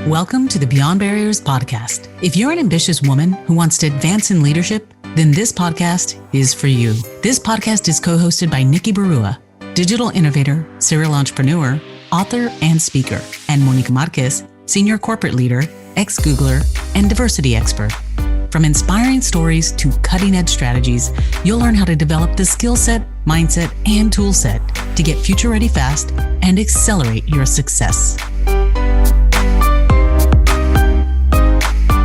Welcome to the Beyond Barriers podcast. If you're an ambitious woman who wants to advance in leadership, then this podcast is for you. This podcast is co-hosted by Nikki Barua, digital innovator, serial entrepreneur, author, and speaker, and Monica Marquez, senior corporate leader, ex-Googler, and diversity expert. From inspiring stories to cutting-edge strategies, you'll learn how to develop the skill set, mindset, and tool set to get future-ready fast and accelerate your success.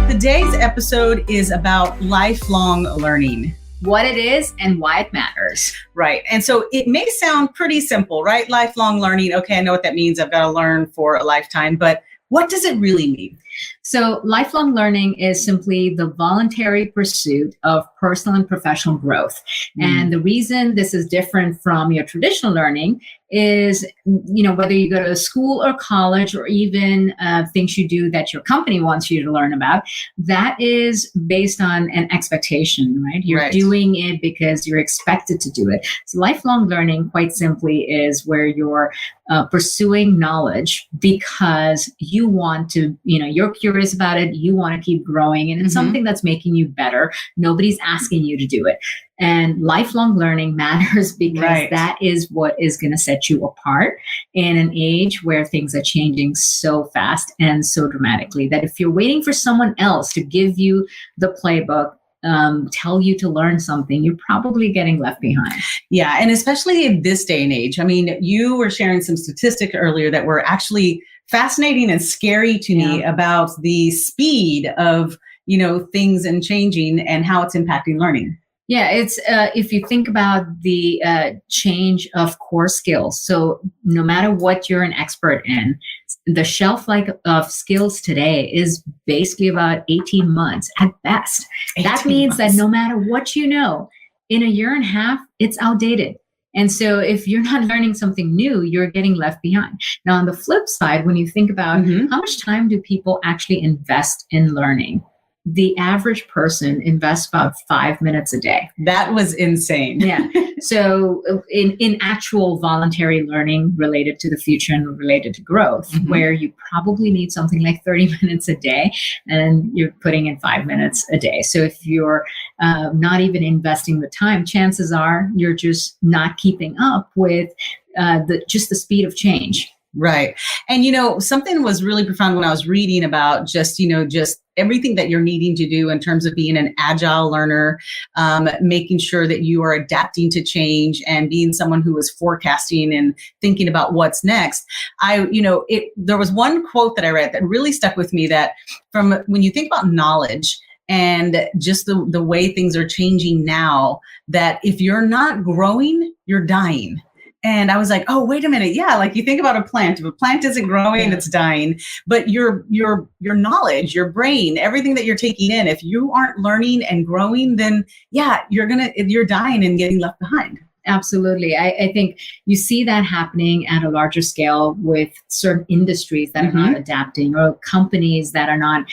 Today's episode is about lifelong learning. What it is and why it matters. Right. And so it may sound pretty simple, right? Lifelong learning. Okay, I know what that means. I've got to learn for a lifetime. But what does it really mean? So lifelong learning is simply the voluntary pursuit of personal and professional growth. And the reason this is different from your traditional learning is, whether you go to school or college or even things you do that your company wants you to learn about, that is based on an expectation, right? You're doing it because you're expected to do it. So lifelong learning, quite simply, is where you're pursuing knowledge because you want to, you're curious about it, you want to keep growing, and it's something that's making you better. Nobody's asking you to do it. And lifelong learning matters because that is what is going to set you apart in an age where things are changing so fast and so dramatically that if you're waiting for someone else to give you the playbook, tell you to learn something, you're probably getting left behind. Yeah. And especially in this day and age. I mean, you were sharing some statistics earlier that were actually fascinating and scary to me about the speed of, things and changing and how it's impacting learning. Yeah, it's if you think about the change of core skills. So no matter what you're an expert in, the shelf life of skills today is basically about 18 months at best. That means that no matter what you know, in a year and a half, it's outdated. And so if you're not learning something new, you're getting left behind. Now, on the flip side, when you think about how much time do people actually invest in learning? The average person invests about 5 minutes a day. That was insane. Yeah. So in actual voluntary learning related to the future and related to growth, where you probably need something like 30 minutes a day and you're putting in 5 minutes a day. So if you're not even investing the time, chances are you're just not keeping up with the speed of change. Right. And, something was really profound when I was reading about just everything that you're needing to do in terms of being an agile learner, making sure that you are adapting to change and being someone who is forecasting and thinking about what's next. There was one quote that I read that really stuck with me, that from when you think about knowledge and just the way things are changing now, that if you're not growing, you're dying. And I was like, oh, wait a minute. Yeah. Like you think about a plant. If a plant isn't growing, it's dying. But your knowledge, your brain, everything that you're taking in, if you aren't learning and growing, then you're dying and getting left behind. Absolutely. I think you see that happening at a larger scale with certain industries that are not adapting, or companies that are not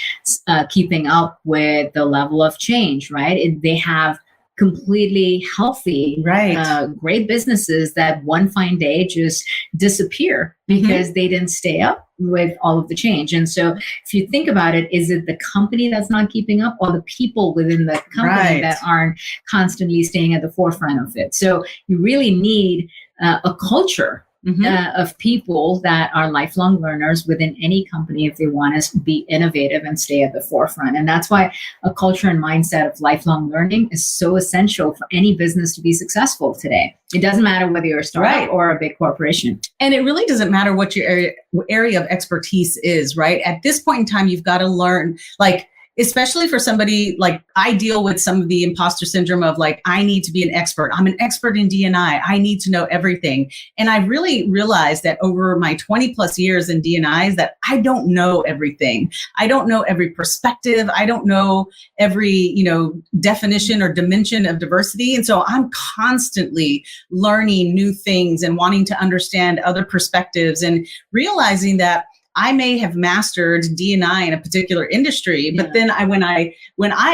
keeping up with the level of change, right? They have completely healthy, great businesses that one fine day just disappear because they didn't stay up with all of the change. And so if you think about it, is it the company that's not keeping up, or the people within the company that aren't constantly staying at the forefront of it? So you really need a culture of people that are lifelong learners within any company if they want to be innovative and stay at the forefront. And that's why a culture and mindset of lifelong learning is so essential for any business to be successful today. It doesn't matter whether you're a startup or a big corporation. And it really doesn't matter what your area of expertise is, right? At this point in time, you've got to learn, especially for somebody like I deal with some of the imposter syndrome of I need to be an expert. I'm an expert in D&I. I need to know everything. And I really realized that over my 20 plus years in D&Is that I don't know everything. I don't know every perspective. I don't know every, definition or dimension of diversity. And so I'm constantly learning new things and wanting to understand other perspectives and realizing that I may have mastered D&I in a particular industry, but then when I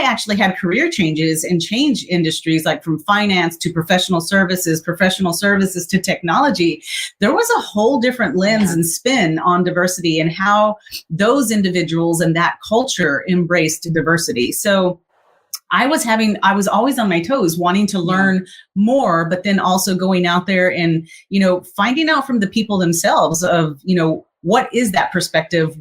actually had career changes and changed industries, like from finance to professional services to technology, there was a whole different lens and spin on diversity and how those individuals and that culture embraced diversity. So I was always on my toes, wanting to learn more, but then also going out there and, finding out from the people themselves of, what is that perspective?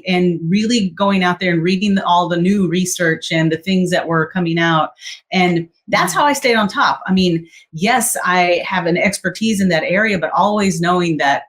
And really going out there and reading all the new research and the things that were coming out. And that's how I stayed on top. I mean, yes, I have an expertise in that area, but always knowing that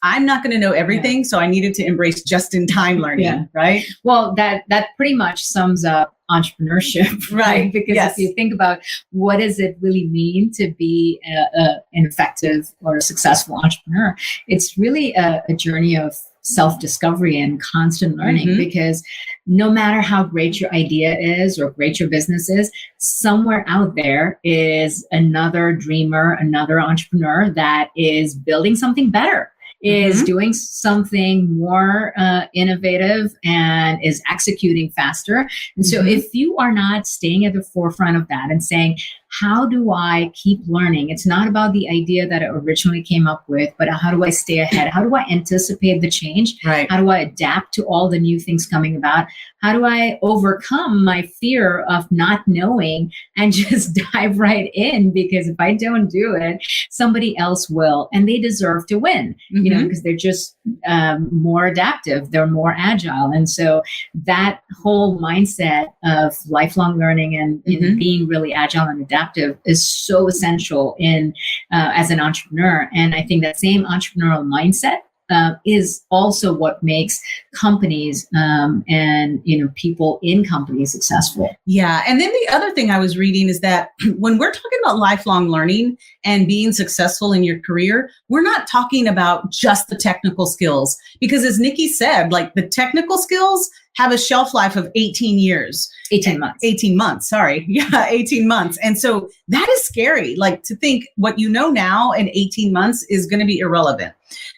I'm not going to know everything. So I needed to embrace just-in-time learning, right? Well, that pretty much sums up entrepreneurship, right? Because if you think about what does it really mean to be an effective or a successful entrepreneur, it's really a journey of self-discovery and constant learning, because no matter how great your idea is or great your business is, somewhere out there is another dreamer, another entrepreneur that is building something better, is doing something more innovative, and is executing faster. And so if you are not staying at the forefront of that and saying, how do I keep learning? It's not about the idea that I originally came up with, but how do I stay ahead? How do I anticipate the change? Right. How do I adapt to all the new things coming about? How do I overcome my fear of not knowing and just dive right in? Because if I don't do it, somebody else will, and they deserve to win, because they're just more adaptive, they're more agile. And so that whole mindset of lifelong learning and being really agile and adaptive is so essential in as an entrepreneur. And I think that same entrepreneurial mindset is also what makes companies and people in companies successful. Yeah. And then the other thing I was reading is that when we're talking about lifelong learning and being successful in your career, we're not talking about just the technical skills, because as Nikki said, like the technical skills have a shelf life of 18 years. 18 months. 18 months. Sorry. Yeah. 18 months. And so that is scary. Like to think what you know now in 18 months is going to be irrelevant.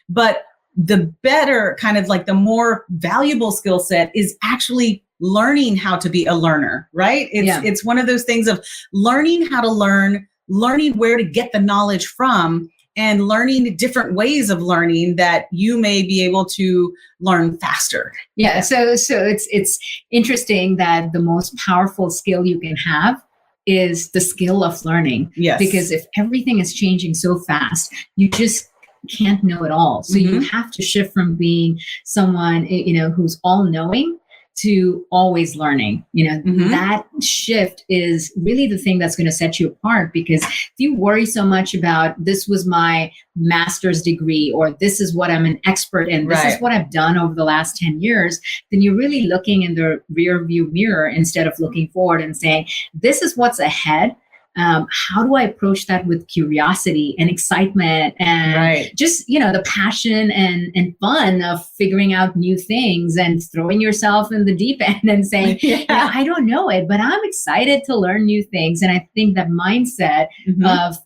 But the better kind of like the more valuable skill set is actually learning how to be a learner, right? It's one of those things of learning how to learn, learning where to get the knowledge from, and learning different ways of learning that you may be able to learn faster. Yeah. So it's interesting that the most powerful skill you can have is the skill of learning. Yes. Because if everything is changing so fast, you just can't know it all. So you have to shift from being someone, who's all knowing to always learning. That shift is really the thing that's going to set you apart, because if you worry so much about this was my master's degree, or this is what I'm an expert in, this is what I've done over the last 10 years, then you're really looking in the rear view mirror instead of looking forward and saying, this is what's ahead. How do I approach that with curiosity and excitement and just, the passion and fun of figuring out new things and throwing yourself in the deep end and saying, I don't know it, but I'm excited to learn new things. And I think that mindset of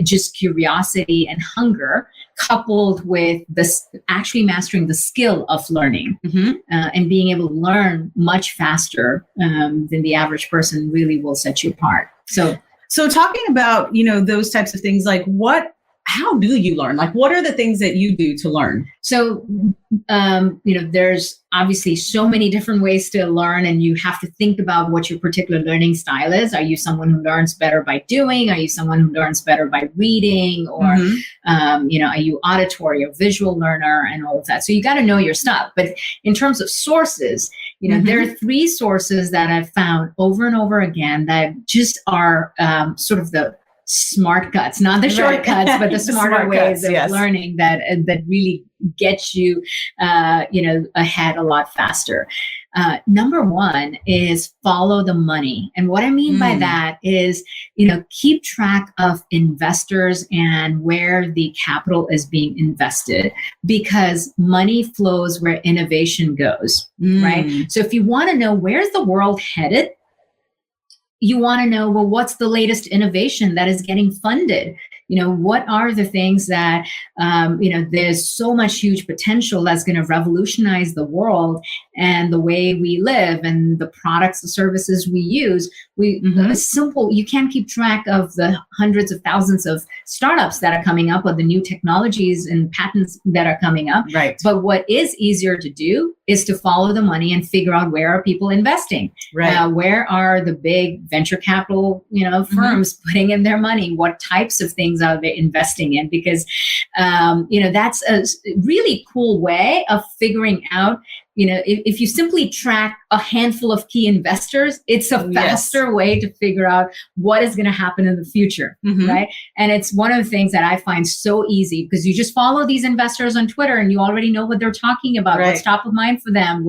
just curiosity and hunger, coupled with this actually mastering the skill of learning and being able to learn much faster than the average person, really will set you apart. So talking about, those types of things, like how do you learn? Like, what are the things that you do to learn? So, there's obviously so many different ways to learn, and you have to think about what your particular learning style is. Are you someone who learns better by doing? Are you someone who learns better by reading? Or, are you auditory or visual learner and all of that? So you got to know your stuff. But in terms of sources, there are 3 sources that I've found over and over again that just are sort of the smart cuts, not the shortcuts, but the smarter ways of learning that really get you, ahead a lot faster. Number 1 is follow the money. And what I mean by that is, keep track of investors and where the capital is being invested, because money flows where innovation goes, right? So if you want to know where's the world headed, you want to know, well, what's the latest innovation that is getting funded? What are the things that, there's so much huge potential that's going to revolutionize the world and the way we live and the products and services we use. Simple, you can't keep track of the hundreds of thousands of startups that are coming up or the new technologies and patents that are coming up. Right. But what is easier to do is to follow the money and figure out where are people investing. Right. Where are the big venture capital, firms putting in their money? What types of things are they investing in? Because, that's a really cool way of figuring out, if you simply track a handful of key investors, it's a faster way to figure out what is going to happen in the future, right? And it's one of the things that I find so easy because you just follow these investors on Twitter and you already know what they're talking about, what's top of mind for them,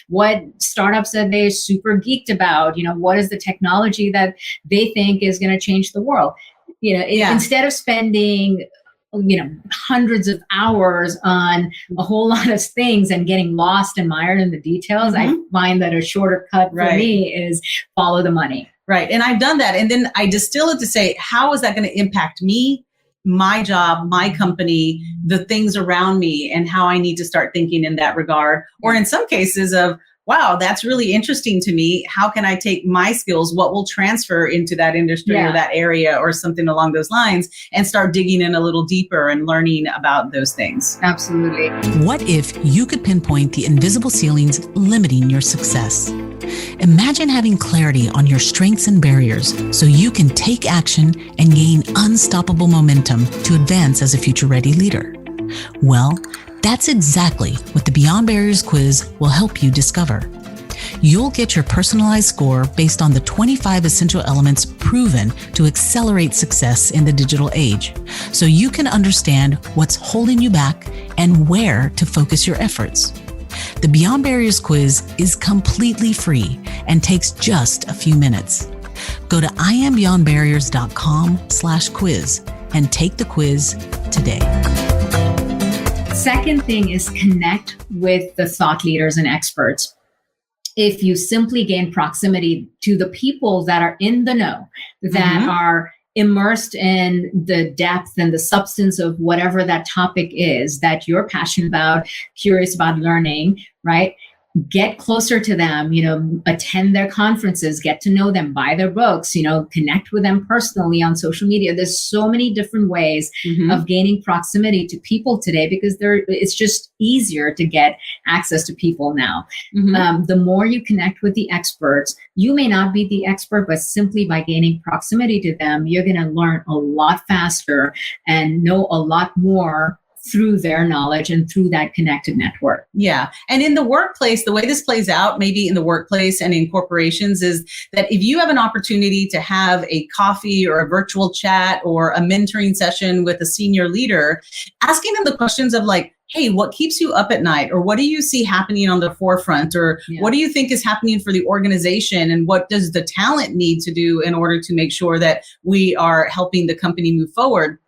what startups that they're super geeked about, what is the technology that they think is going to change the world. Instead of spending hundreds of hours on a whole lot of things and getting lost and mired in the details, I find that a shorter cut for me is follow the money. Right. And I've done that. And then I distill it to say, how is that going to impact me, my job, my company, the things around me, and how I need to start thinking in that regard? Or in some cases of, wow, that's really interesting to me. How can I take my skills? What will transfer into that industry or that area or something along those lines, and start digging in a little deeper and learning about those things? Absolutely. What if you could pinpoint the invisible ceilings limiting your success? Imagine having clarity on your strengths and barriers so you can take action and gain unstoppable momentum to advance as a future-ready leader. Well, that's exactly what the Beyond Barriers quiz will help you discover. You'll get your personalized score based on the 25 essential elements proven to accelerate success in the digital age, so you can understand what's holding you back and where to focus your efforts. The Beyond Barriers quiz is completely free and takes just a few minutes. Go to iambeyondbarriers.com/quiz and take the quiz today. Second thing is connect with the thought leaders and experts. If you simply gain proximity to the people that are in the know, that are immersed in the depth and the substance of whatever that topic is that you're passionate about, curious about learning, right? Get closer to them, attend their conferences, get to know them, buy their books, connect with them personally on social media. There's so many different ways of gaining proximity to people today because it's just easier to get access to people now. The more you connect with the experts, you may not be the expert, but simply by gaining proximity to them, you're going to learn a lot faster and know a lot more through their knowledge and through that connected network. Yeah. And in the workplace, the way this plays out, maybe in the workplace and in corporations, is that if you have an opportunity to have a coffee or a virtual chat or a mentoring session with a senior leader, asking them the questions of like, hey, what keeps you up at night? Or what do you see happening on the forefront? Or what do you think is happening for the organization? And what does the talent need to do in order to make sure that we are helping the company move forward?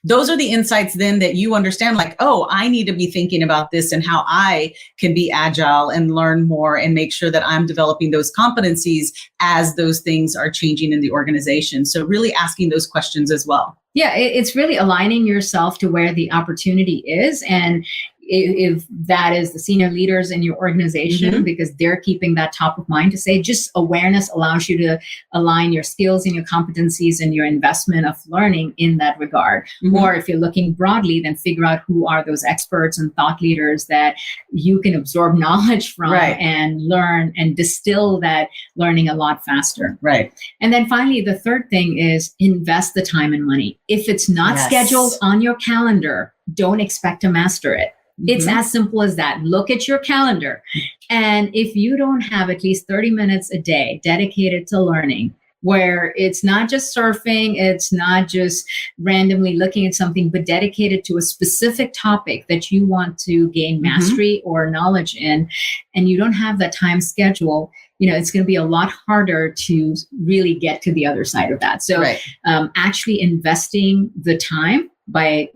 Those are the insights then that you understand, like, oh, I need to be thinking about this and how I can be agile and learn more and make sure that I'm developing those competencies as those things are changing in the organization. So really asking those questions as well. Yeah, it's really aligning yourself to where the opportunity is. And if that is the senior leaders in your organization, because they're keeping that top of mind, to say just awareness allows you to align your skills and your competencies and your investment of learning in that regard. Or if you're looking broadly, then figure out who are those experts and thought leaders that you can absorb knowledge from and learn and distill that learning a lot faster. Right. And then finally, the third thing is invest the time and money. If it's not scheduled on your calendar, don't expect to master it. It's as simple as that. Look at your calendar. And if you don't have at least 30 minutes a day dedicated to learning, where it's not just surfing, it's not just randomly looking at something, but dedicated to a specific topic that you want to gain mastery or knowledge in, and you don't have that time schedule, it's going to be a lot harder to really get to the other side of that. So actually investing the time by,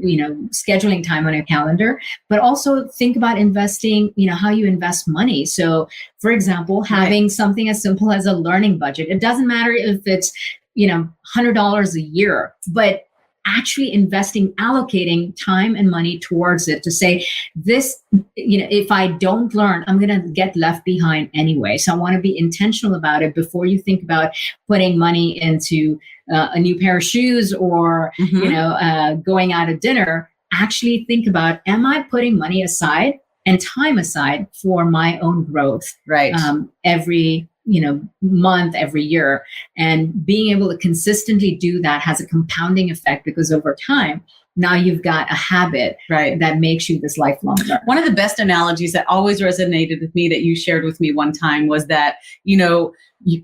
scheduling time on your calendar, but also think about investing, how you invest money. So for example, having something as simple as a learning budget. It doesn't matter if it's, $100 a year, but actually investing, allocating time and money towards it to say this, if I don't learn, I'm going to get left behind anyway. So I want to be intentional about it before you think about putting money into a new pair of shoes or, going out to dinner. Actually think about, am I putting money aside and time aside for my own growth? Right. Every month, every year, and being able to consistently do that has a compounding effect, because over time, now you've got a habit that makes you this lifelong learner. One of the best analogies that always resonated with me that you shared with me one time was that,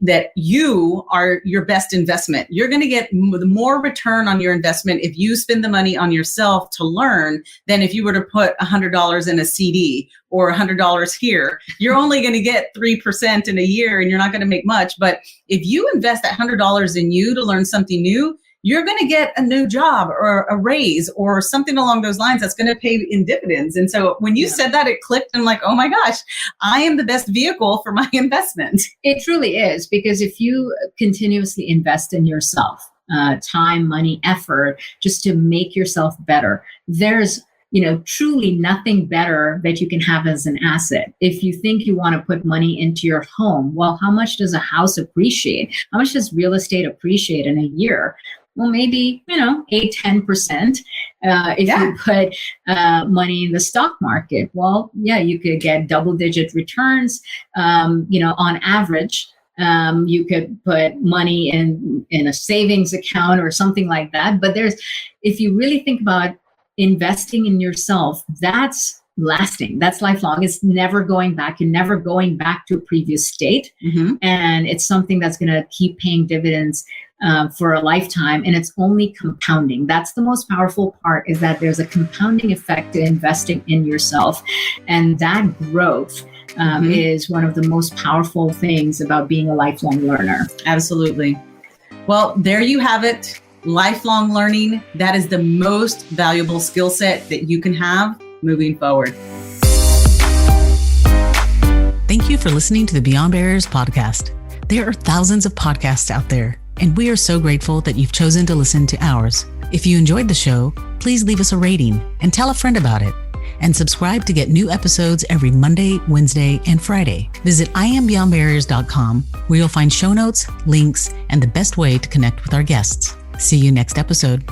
that you are your best investment. You're going to get the more return on your investment if you spend the money on yourself to learn than if you were to put $100 in a CD or $100 here. You're only going to get 3% in a year and you're not going to make much. But if you invest that $100 in you to learn something new, you're going to get a new job or a raise or something along those lines that's going to pay in dividends. And so when you said that, it clicked, and I'm like, oh my gosh, I am the best vehicle for my investment. It truly is, because if you continuously invest in yourself, time, money, effort, just to make yourself better, there's truly nothing better that you can have as an asset. If you think you want to put money into your home, well, how much does a house appreciate? How much does real estate appreciate in a year? Well, maybe, 8-10%. If you put money in the stock market, well, yeah, you could get double-digit returns, on average. You could put money in a savings account or something like that. But if you really think about investing in yourself, that's lasting. That's lifelong. It's never going back. You're never going back to a previous state. Mm-hmm. And it's something that's going to keep paying dividends for a lifetime. And it's only compounding. That's the most powerful part, is that there's a compounding effect to investing in yourself. And that growth is one of the most powerful things about being a lifelong learner. Absolutely. Well, there you have it. Lifelong learning. That is the most valuable skill set that you can have moving forward. Thank you for listening to the Beyond Barriers podcast. There are thousands of podcasts out there, and we are so grateful that you've chosen to listen to ours. If you enjoyed the show, please leave us a rating and tell a friend about it. And subscribe to get new episodes every Monday, Wednesday, and Friday. Visit IamBeyondBarriers.com, where you'll find show notes, links, and the best way to connect with our guests. See you next episode.